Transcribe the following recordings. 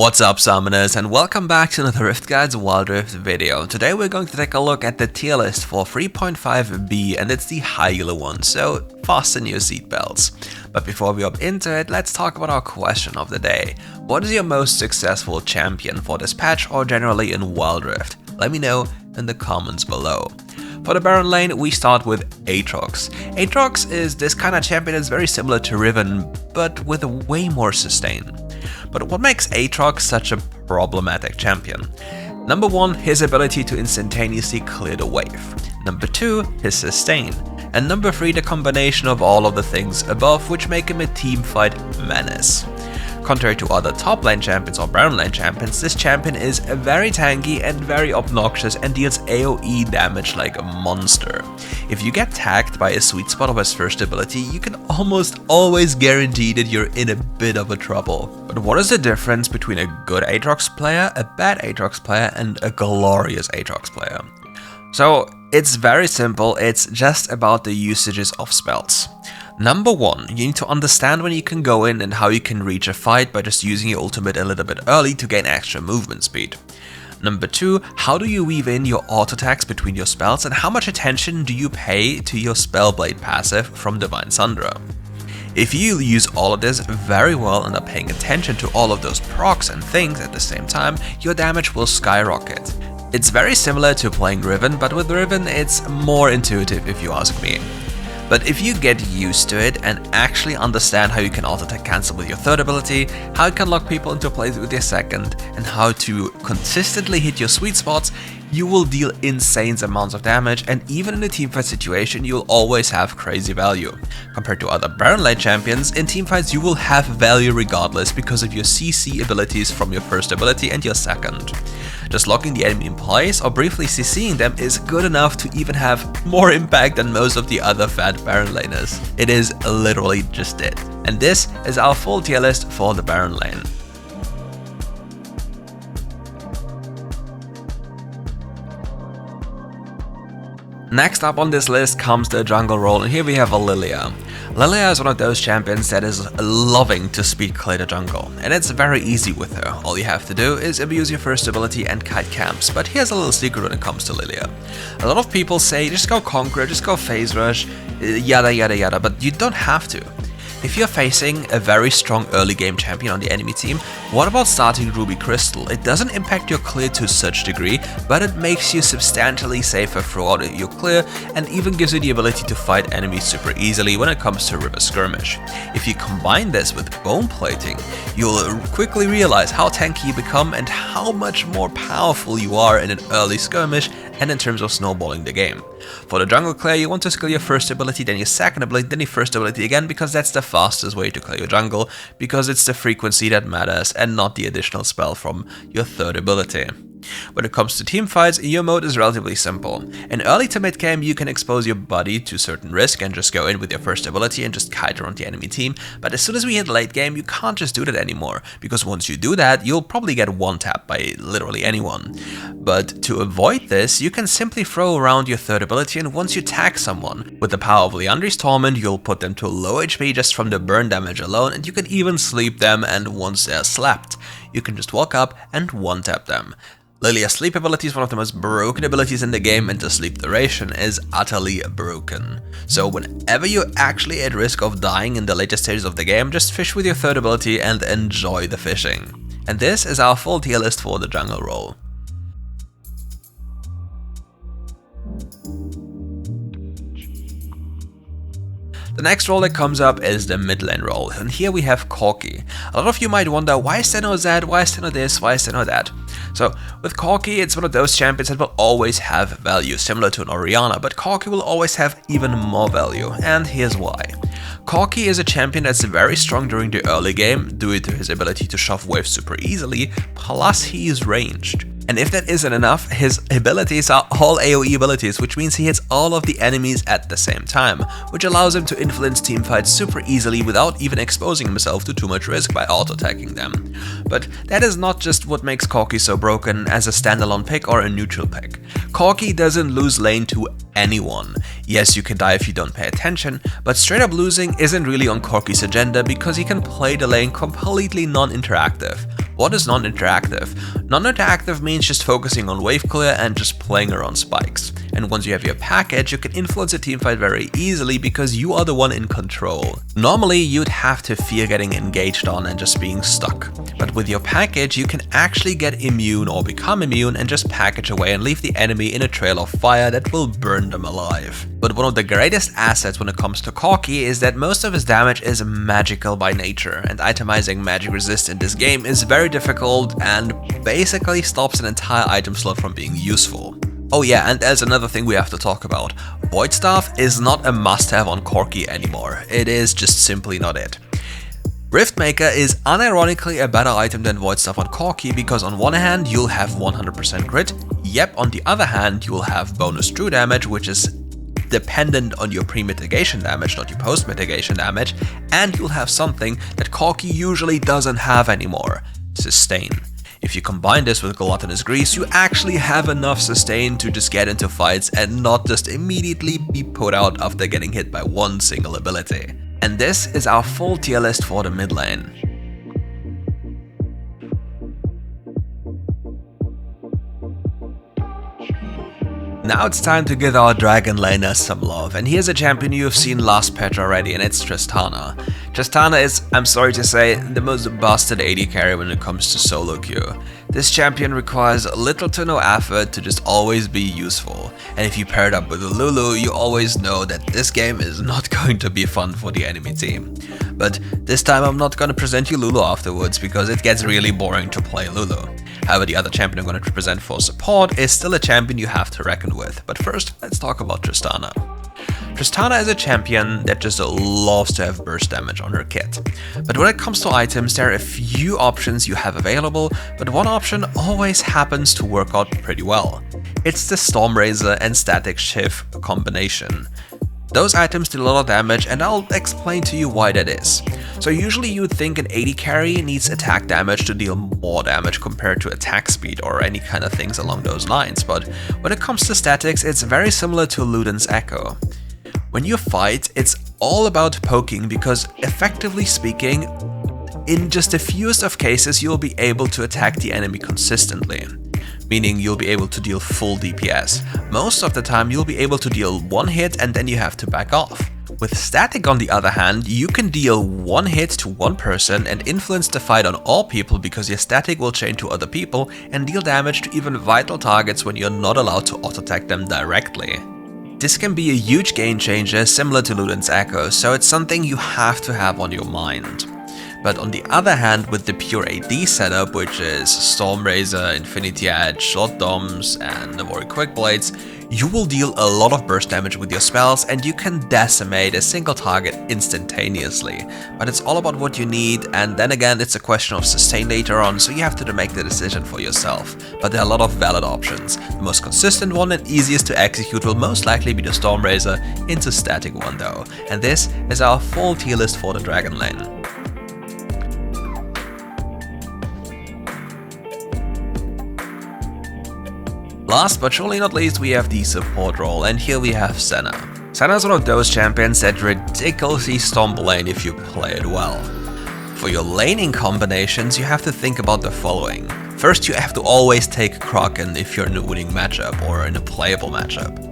What's up, summoners, and welcome back to another RiftGuides WildRift video. Today we're going to take a look at the tier list for 3.5B, and it's the HIGHELO one, so fasten your seatbelts. But before we hop into it, let's talk about our question of the day. What is your most successful champion for this patch or generally in WildRift? Let me know in the comments below. For the Baron lane, we start with Aatrox. Aatrox is this kind of champion that's very similar to Riven, but with a way more sustain. But what makes Aatrox such a problematic champion? Number 1, his ability to instantaneously clear the wave. Number 2, his sustain. And number 3, the combination of all of the things above, which make him a teamfight menace. Contrary to other top lane champions or Baron lane champions, this champion is very tanky and very obnoxious and deals AoE damage like a monster. If you get tagged by a sweet spot of his first ability, you can almost always guarantee that you're in a bit of a trouble. But what is the difference between a good Aatrox player, a bad Aatrox player, and a glorious Aatrox player? So it's very simple, it's just about the usages of spells. Number 1, you need to understand when you can go in and how you can reach a fight by just using your ultimate a little bit early to gain extra movement speed. Number 2, how do you weave in your auto attacks between your spells and how much attention do you pay to your Spellblade passive from Divine Sundra? If you use all of this very well and are paying attention to all of those procs and things at the same time, your damage will skyrocket. It's very similar to playing Riven, but with Riven it's more intuitive if you ask me. But if you get used to it and actually understand how you can auto-attack cancel with your third ability, how you can lock people into place with your second, and how to consistently hit your sweet spots, you will deal insane amounts of damage, and even in a teamfight situation you'll always have crazy value. Compared to other Baron lane champions, in teamfights you will have value regardless because of your CC abilities from your first ability and your second. Just locking the enemy in place or briefly CCing them is good enough to even have more impact than most of the other fat Baron laners. It is literally just it. And this is our full tier list for the Baron lane. Next up on this list comes the jungle role, and here we have Lilia. Lilia is one of those champions that is loving to speed clear the jungle, and it's very easy with her. All you have to do is abuse your first ability and kite camps, but here's a little secret when it comes to Lilia. A lot of people say just go Conqueror, just go Phase Rush, yada yada yada, but you don't have to. If you're facing a very strong early game champion on the enemy team, what about starting Ruby Crystal? It doesn't impact your clear to such degree, but it makes you substantially safer throughout your clear and even gives you the ability to fight enemies super easily when it comes to River Skirmish. If you combine this with Bone Plating, you'll quickly realize how tanky you become and how much more powerful you are in an early skirmish and in terms of snowballing the game. For the jungle clear, you want to skill your first ability, then your second ability, then your first ability again, because that's the fastest way to clear your jungle, because it's the frequency that matters and not the additional spell from your third ability. When it comes to teamfights, your mode is relatively simple. In early to mid game, you can expose your body to certain risk and just go in with your first ability and just kite around the enemy team, but as soon as we hit late game, you can't just do that anymore, because once you do that, you'll probably get one-tapped by literally anyone. But to avoid this, you can simply throw around your third ability, and once you tag someone, with the power of Liandry's Torment, you'll put them to low HP just from the burn damage alone, and you can even sleep them, and once they're slapped, you can just walk up and one-tap them. Lilia's sleep ability is one of the most broken abilities in the game, and the sleep duration is utterly broken. So whenever you're actually at risk of dying in the later stages of the game, just fish with your third ability and enjoy the fishing. And this is our full tier list for the jungle role. The next role that comes up is the mid lane role, and here we have Corki. A lot of you might wonder, why is there no Zed, why is there no this, why is there no that? So with Corki, it's one of those champions that will always have value, similar to an Orianna, but Corki will always have even more value, and here's why. Corki is a champion that's very strong during the early game, due to his ability to shove waves super easily, plus he is ranged. And if that isn't enough, his abilities are all AoE abilities, which means he hits all of the enemies at the same time, which allows him to influence teamfights super easily without even exposing himself to too much risk by auto-attacking them. But that is not just what makes Corki so broken as a standalone pick or a neutral pick. Corki doesn't lose lane to anyone. Yes, you can die if you don't pay attention, but straight up losing isn't really on Corki's agenda because he can play the lane completely non-interactive. What is non-interactive? Non-interactive means just focusing on wave clear and just playing around spikes. And once you have your package, you can influence a teamfight very easily because you are the one in control. Normally, you'd have to fear getting engaged on and just being stuck. But with your package, you can actually get immune or become immune and just package away and leave the enemy in a trail of fire that will burn them alive. But one of the greatest assets when it comes to Corki is that most of his damage is magical by nature, and itemizing magic resist in this game is very difficult and basically stops an entire item slot from being useful. Oh yeah, and there's another thing we have to talk about. Void Staff is not a must-have on Corki anymore. It is just simply not it. Riftmaker is unironically a better item than Void Staff on Corki because on one hand you'll have 100% crit, yep, on the other hand you'll have bonus true damage, which is dependent on your pre-mitigation damage, not your post-mitigation damage, and you'll have something that Corki usually doesn't have anymore: sustain. If you combine this with Gluttonous Grease, you actually have enough sustain to just get into fights and not just immediately be put out after getting hit by one single ability. And this is our full tier list for the mid lane. Now it's time to give our dragon laners some love, and here's a champion you have seen last patch already, and it's Tristana. Tristana is, I'm sorry to say, the most busted AD carry when it comes to solo queue. This champion requires little to no effort to just always be useful, and if you pair it up with Lulu, you always know that this game is not going to be fun for the enemy team. But this time I'm not gonna present you Lulu afterwards because it gets really boring to play Lulu. However, the other champion I'm going to present for support is still a champion you have to reckon with. But first, let's talk about Tristana. Tristana is a champion that just loves to have burst damage on her kit. But when it comes to items, there are a few options you have available, but one option always happens to work out pretty well. It's the Stormrazor and Static Shift combination. Those items deal a lot of damage, and I'll explain to you why that is. So usually you would think an AD carry needs attack damage to deal more damage compared to attack speed or any kind of things along those lines, but when it comes to statics, it's very similar to Luden's Echo. When you fight, it's all about poking because, effectively speaking, in just the fewest of cases you'll be able to attack the enemy consistently. Meaning you'll be able to deal full DPS. Most of the time you'll be able to deal one hit and then you have to back off. With Static on the other hand, you can deal one hit to one person and influence the fight on all people because your Static will chain to other people and deal damage to even vital targets when you're not allowed to auto-attack them directly. This can be a huge game changer similar to Luden's Echo, so it's something you have to have on your mind. But on the other hand, with the pure AD setup, which is Stormrazor, Infinity Edge, Short Doms, and Navori Quick Blades, you will deal a lot of burst damage with your spells and you can decimate a single target instantaneously. But it's all about what you need, and then again it's a question of sustain later on, so you have to make the decision for yourself. But there are a lot of valid options. The most consistent one and easiest to execute will most likely be the Stormrazor into Static one though. And this is our full tier list for the Dragon Lane. Last but surely not least, we have the support role, and here we have Senna. Senna is one of those champions that ridiculously stomp lane if you play it well. For your laning combinations, you have to think about the following. First, you have to always take Kraken if you're in a winning matchup or in a playable matchup.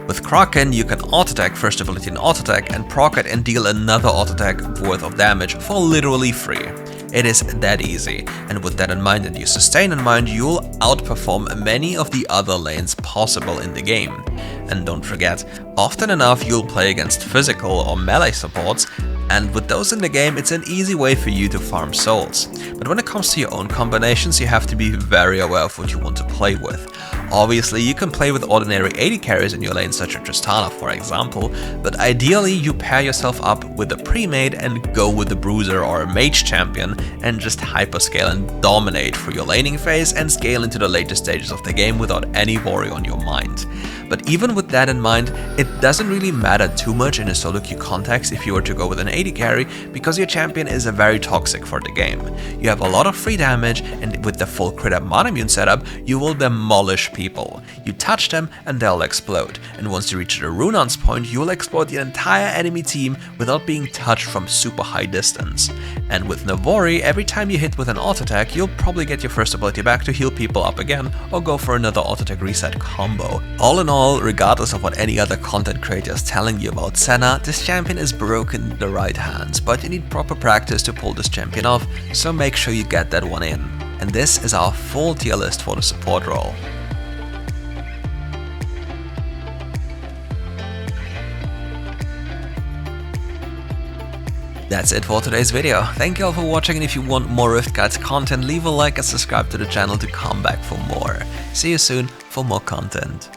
With Kraken, you can auto-attack first ability and auto-attack and proc it and deal another auto-attack worth of damage for literally free. It is that easy, and with that in mind and your sustain in mind, you'll outperform many of the other lanes possible in the game. And don't forget, often enough you'll play against physical or melee supports, and with those in the game it's an easy way for you to farm souls. But when it comes to your own combinations, you have to be very aware of what you want to play with. Obviously, you can play with ordinary AD carries in your lane such as Tristana for example, but ideally you pair yourself up with a pre-made and go with a bruiser or a mage champion and just hyperscale and dominate for your laning phase and scale into the later stages of the game without any worry on your mind. But even with that in mind, it doesn't really matter too much in a solo queue context if you were to go with an AD carry because your champion is very toxic for the game. You have a lot of free damage, and with the full crit up monoimmune setup, you will demolish people. You touch them and they'll explode, and once you reach the Runon's point, you will explode the entire enemy team without being touched from super high distance. And with Navori, every time you hit with an auto attack, you'll probably get your first ability back to heal people up again, or go for another auto attack reset combo. All in all, regardless of what any other content creator is telling you about Senna, this champion is broken in the right hands, but you need proper practice to pull this champion off, so make sure you get that one in. And this is our full tier list for the support role. That's it for today's video. Thank you all for watching, and if you want more Rift Guides content, leave a like and subscribe to the channel to come back for more. See you soon for more content.